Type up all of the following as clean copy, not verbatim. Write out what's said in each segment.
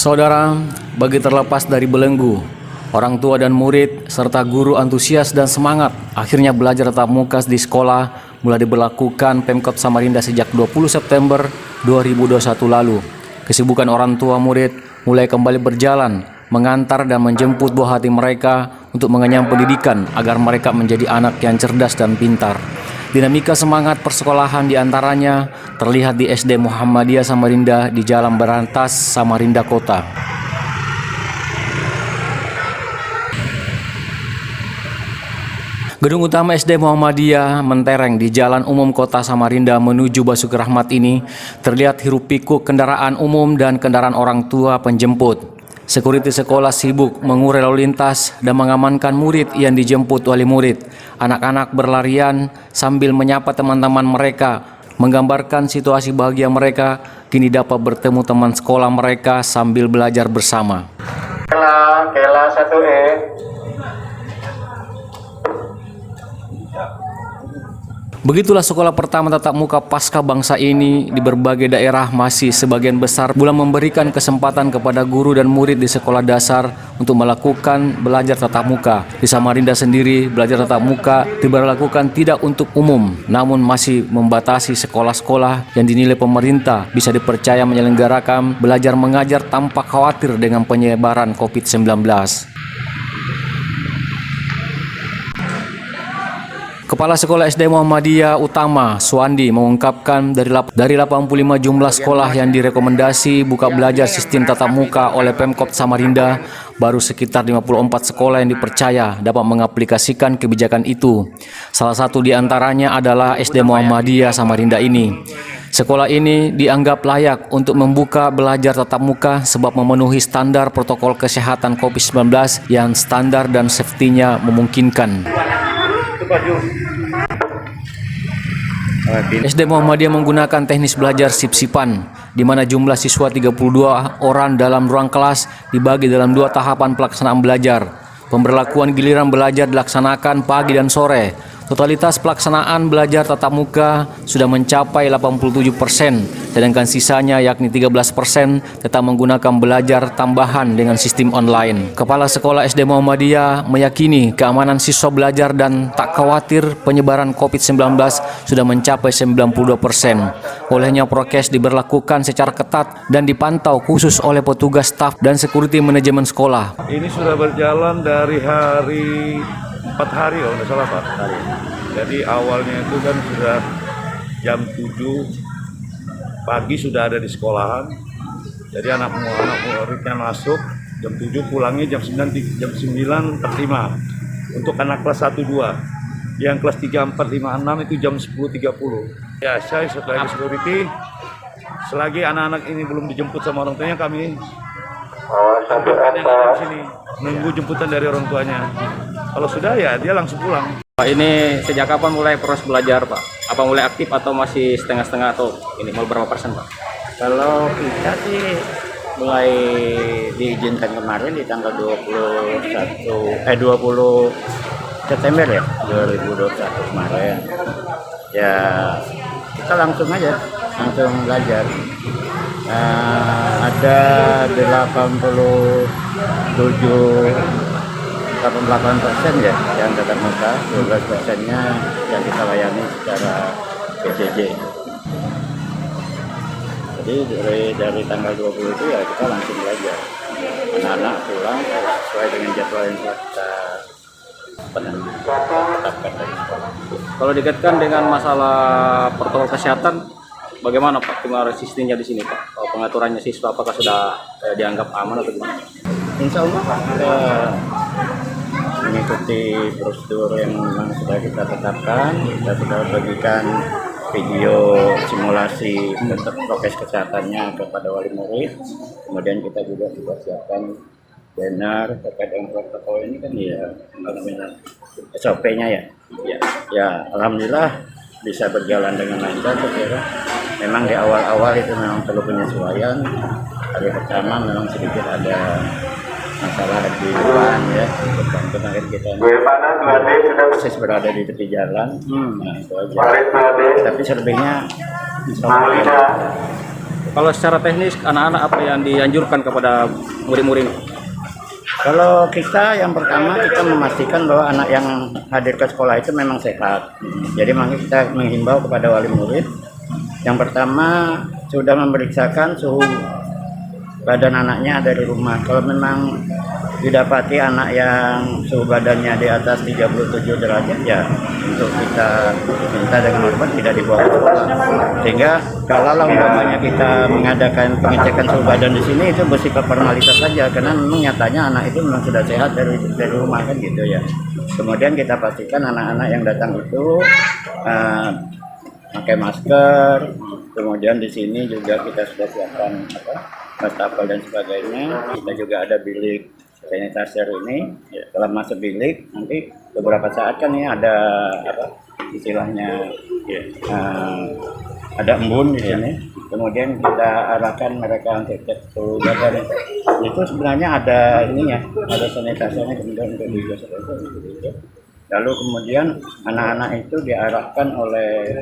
Saudara, bagi terlepas dari belenggu, orang tua dan murid serta guru antusias dan semangat akhirnya belajar tatap muka di sekolah mulai diberlakukan Pemkot Samarinda sejak 20 September 2021 lalu. Kesibukan orang tua murid mulai kembali berjalan, mengantar dan menjemput buah hati mereka untuk mengenyam pendidikan agar mereka menjadi anak yang cerdas dan pintar. Dinamika semangat persekolahan diantaranya terlihat di SD Muhammadiyah Samarinda di Jalan Berantas, Samarinda Kota. Gedung utama SD Muhammadiyah mentereng di Jalan Umum Kota Samarinda menuju Basuki Rahmat ini terlihat hiruk pikuk kendaraan umum dan kendaraan orang tua penjemput. Sekuriti sekolah sibuk mengurai lalu lintas dan mengamankan murid yang dijemput wali murid. Anak-anak berlarian sambil menyapa teman-teman mereka, menggambarkan situasi bahagia mereka kini dapat bertemu teman sekolah mereka sambil belajar bersama. Kela 1E. Begitulah sekolah pertama tatap muka pasca bangsa ini di berbagai daerah. Masih sebagian besar belum memberikan kesempatan kepada guru dan murid di sekolah dasar untuk melakukan belajar tatap muka. Di Samarinda sendiri, belajar tatap muka diberlakukan tidak untuk umum, namun masih membatasi sekolah-sekolah yang dinilai pemerintah bisa dipercaya menyelenggarakan belajar mengajar tanpa khawatir dengan penyebaran COVID-19. Kepala Sekolah SD Muhammadiyah Utama, Suwandi, mengungkapkan dari 85 jumlah sekolah yang direkomendasi buka belajar sistem tatap muka oleh Pemkot Samarinda, baru sekitar 54 sekolah yang dipercaya dapat mengaplikasikan kebijakan itu. Salah satu di antaranya adalah SD Muhammadiyah Samarinda ini. Sekolah ini dianggap layak untuk membuka belajar tatap muka sebab memenuhi standar protokol kesehatan COVID-19 yang standar dan safety-nya memungkinkan. SD Muhammadiyah menggunakan teknis belajar sip-sipan, di mana jumlah siswa 32 orang dalam ruang kelas dibagi dalam 2 tahapan pelaksanaan belajar. Pemberlakuan giliran belajar dilaksanakan pagi dan sore. Totalitas pelaksanaan belajar tatap muka sudah mencapai 87%, sedangkan sisanya yakni 13% tetap menggunakan belajar tambahan dengan sistem online. Kepala Sekolah SD Muhammadiyah meyakini keamanan siswa belajar dan tak khawatir penyebaran COVID-19 sudah mencapai 92%. Olehnya prokes diberlakukan secara ketat dan dipantau khusus oleh petugas staf dan security manajemen sekolah. Ini sudah berjalan dari hari 4 hari, kalau nggak salah Pak. Jadi awalnya itu kan sudah jam 7 pagi sudah ada di sekolahan. Jadi anak muridnya masuk jam 7, pulangnya jam 9.45 untuk anak kelas 1, 2. Yang kelas 3, 4, 5, 6 itu jam 10.30. Ya, saya sebagai security, selagi anak-anak ini belum dijemput sama orang tuanya, kami tampilkan yang ada di sini, nunggu jemputan dari orang tuanya. Kalau sudah ya dia langsung pulang. Pak, ini sejak kapan mulai proses belajar, Pak? Apa mulai aktif atau masih setengah-setengah atau ini mau berapa persen, Pak? Kalau kita sih mulai diizinkan kemarin di tanggal 20 September ya, 2021 kemarin. Ya kita langsung belajar. Ada 88% ya yang tatap muka, 12%-nya yang kita layani secara PJJ. Jadi dari tanggal 20 itu ya kita langsung belajar. Anak-anak pulang sesuai dengan jadwal yang kita tetapkan dari sekolah. Kalau dikaitkan dengan masalah protokol kesehatan, bagaimana Pak sistemnya di sini, Pak? Pengaturannya siswa apakah sudah dianggap aman atau gimana? Insya Allah kita mengikuti prosedur yang memang sudah kita tetapkan. Kita sudah bagikan video simulasi prokes kesehatannya kepada wali murid. Kemudian kita juga siapkan banner terkait dengan protokol ini kan ya, SOP-nya ya. Ya, alhamdulillah bisa berjalan dengan lancar. Memang di awal-awal itu memang perlu penyesuaian. Hari pertama memang sedikit ada masalah di depan ya, kemarin kita proses berada di tepi jalan, nah itu aja. Tapi selebihnya Kalau secara teknis anak-anak apa yang dianjurkan kepada murid-murid? Kalau kita yang pertama kita memastikan bahwa anak yang hadir ke sekolah itu memang sehat. Jadi makanya kita menghimbau kepada wali murid. Yang pertama sudah memeriksakan suhu badan anaknya dari rumah. Kalau memang didapati anak yang suhu badannya di atas 37 derajat, ya untuk kita minta dengan hormat tidak dibawa ke sekolah. Sehingga kalau umpamanya kita mengadakan pengecekan suhu badan di sini itu bersifat formalitas saja, karena memang nyatanya anak itu memang sudah sehat dari rumah kan gitu ya. Kemudian kita pastikan anak-anak yang datang itu pakai masker. Kemudian di sini juga kita sudah siapkan wastafel dan sebagainya. Kita juga ada bilik sanitizer ini. Ya, setelah masuk bilik nanti beberapa saat kan ini ada istilahnya ada embun di sini. Kemudian kita arahkan mereka untuk cek suhu badan. Itu sebenarnya ada ininya, ada sanitizernya kemudian untuk digaskan. Lalu kemudian anak-anak itu diarahkan oleh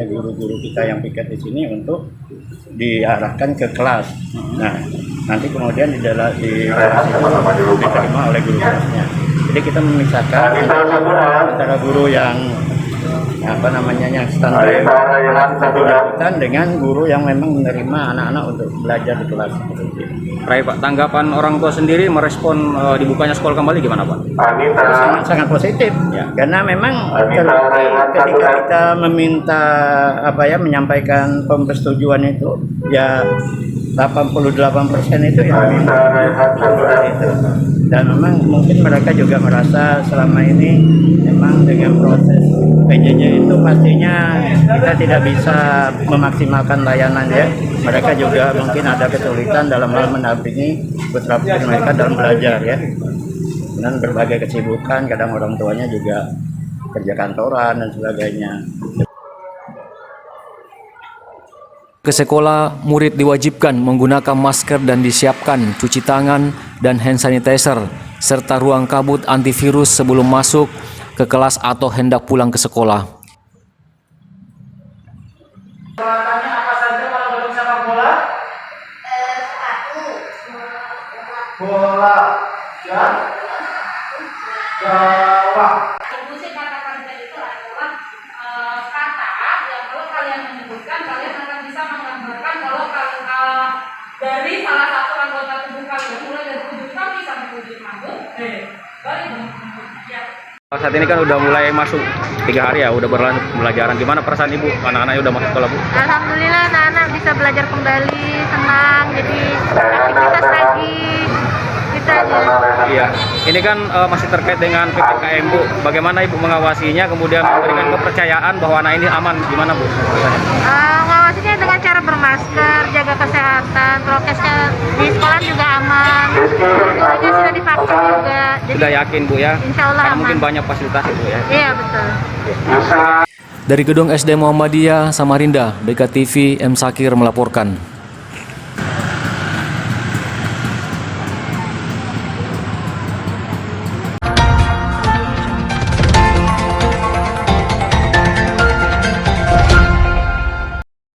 guru-guru kita yang piket di sini untuk diarahkan ke kelas. Nah, nanti kemudian di kelas itu diterima oleh guru kelasnya. Jadi kita memisahkan antara guru yang yang standar dengan guru yang memang menerima anak-anak untuk belajar di kelas. Baik Pak, tanggapan orang tua sendiri merespon dibukanya sekolah kembali gimana Pak? Sangat positif ya, karena memang ketika kita meminta menyampaikan persetujuan itu ya 88% itu ya itu. Dan memang mungkin mereka juga merasa selama ini memang dengan proses PJJ itu pastinya kita tidak bisa memaksimalkan layanan ya. Mereka juga mungkin ada kesulitan dalam hal mendampingi putra-putri mereka dalam belajar ya. Dan berbagai kesibukan, kadang orang tuanya juga kerja kantoran dan sebagainya. Ke sekolah, murid diwajibkan menggunakan masker dan disiapkan cuci tangan dan hand sanitizer, serta ruang kabut antivirus sebelum masuk ke kelas atau hendak pulang ke sekolah. Peralatannya apa saja kalau belum sepak bola? Bola dan gawang. Fungsi kata kerja itu adalah kata yang kalau kalian menyebutkan kalian akan bisa menggambarkan kalau dari salah satu anggota tubuh kalian mulai dari ujung kaki sampai ujung rambut. Saat ini kan udah mulai masuk 3 hari ya, udah berlanjut pembelajaran. Gimana perasaan Ibu? Anak-anaknya udah masuk sekolah Bu? Alhamdulillah anak-anak bisa belajar kembali, senang, jadi aktivitas lagi. Kita Iya, ini kan masih terkait dengan PPKM Bu. Bagaimana Ibu mengawasinya, kemudian memberikan kepercayaan bahwa anak ini aman? Gimana Bu? mengawasinya dengan cara bermasker, jaga kesehatan, prokesnya di sekolah juga aman. Gurunya sudah divaksin juga. Jadi, Sudah yakin Bu ya? Insya Allah Karena aman. mungkin banyak fasilitas Bu ya? Iya betul. Dari Gedung SD Muhammadiyah Samarinda, BKTV M Sakir melaporkan.